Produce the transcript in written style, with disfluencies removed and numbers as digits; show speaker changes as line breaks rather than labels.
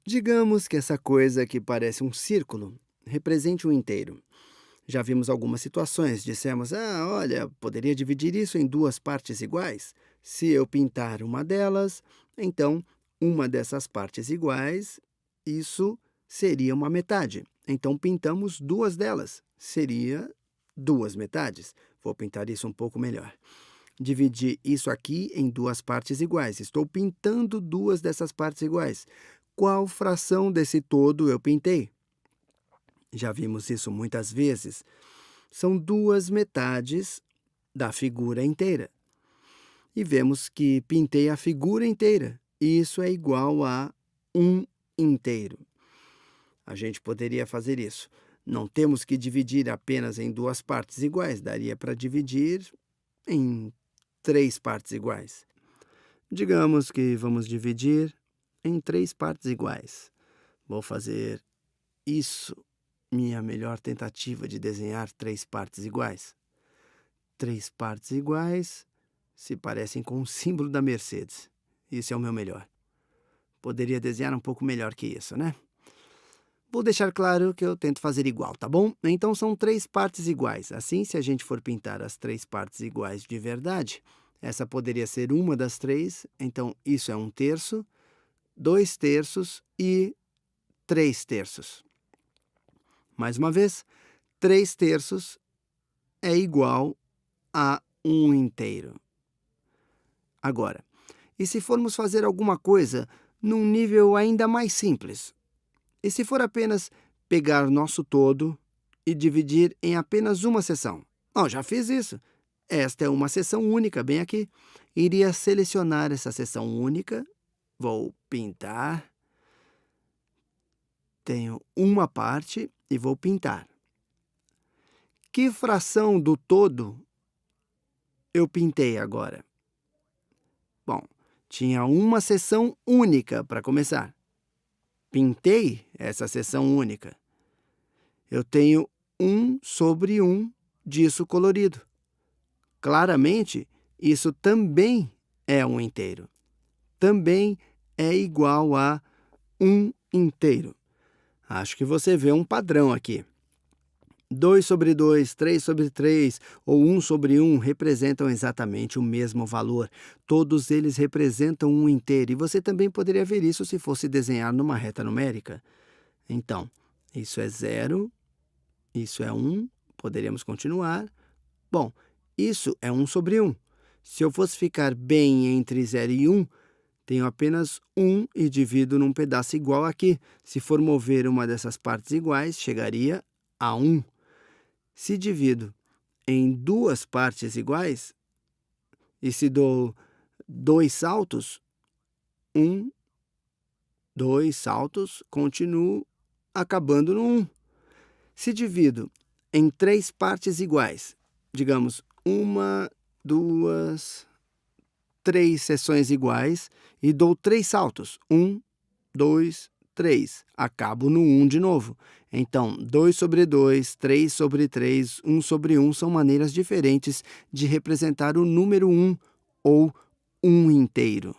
Digamos que essa coisa que parece um círculo represente um inteiro. Já vimos algumas situações, dissemos, olha, poderia dividir isso em duas partes iguais. Se eu pintar uma delas, então uma dessas partes iguais, isso seria uma metade. Então pintamos duas delas, seria duas metades. Vou pintar isso um pouco melhor. Dividir isso aqui em duas partes iguais. Estou pintando duas dessas partes iguais. Qual fração desse todo eu pintei? Já vimos isso muitas vezes. São duas metades da figura inteira. E vemos que pintei a figura inteira. Isso é igual a um inteiro. A gente poderia fazer isso. Não temos que dividir apenas em duas partes iguais. Daria para dividir em três partes iguais. Digamos que vamos dividir em três partes iguais. Vou fazer isso, minha melhor tentativa de desenhar três partes iguais. Três partes iguais se parecem com o símbolo da Mercedes. Isso é o meu melhor. Poderia desenhar um pouco melhor que isso, né? Vou deixar claro que eu tento fazer igual, tá bom? Então são três partes iguais. Assim, se a gente for pintar as três partes iguais de verdade, essa poderia ser uma das três. Então isso é 1/3, 2/3 e 3/3. Mais uma vez, 3/3 é igual a um inteiro. Agora, e se formos fazer alguma coisa num nível ainda mais simples? E se for apenas pegar nosso todo e dividir em apenas uma seção? Já fiz isso. Esta é uma seção única, bem aqui. Iria selecionar essa seção única. Vou pintar. Tenho uma parte e vou pintar. Que fração do todo eu pintei agora? Bom, tinha uma seção única para começar. Pintei essa seção única. Eu tenho 1/1 disso colorido. Claramente, isso também é um inteiro. Também é igual a um inteiro. Acho que você vê um padrão aqui. 2/2, 3/3 ou 1/1 representam exatamente o mesmo valor. Todos eles representam um inteiro. E você também poderia ver isso se fosse desenhar numa reta numérica. Então, isso é 0, isso é 1, poderíamos continuar. Bom, isso é 1/1. Se eu fosse ficar bem entre 0 e 1, tenho apenas 1 e divido num pedaço igual aqui. Se for mover uma dessas partes iguais, chegaria a 1. Se divido em duas partes iguais, e se dou 2 saltos, 1, 2 saltos, continuo acabando no 1. Se divido em três partes iguais, digamos, 1, 2, 3 seções iguais, e dou 3 saltos, 1, 2, 3. Acabo no 1 de novo. Então, 2/2, 3/3, 1/1 são maneiras diferentes de representar o número 1 ou um inteiro.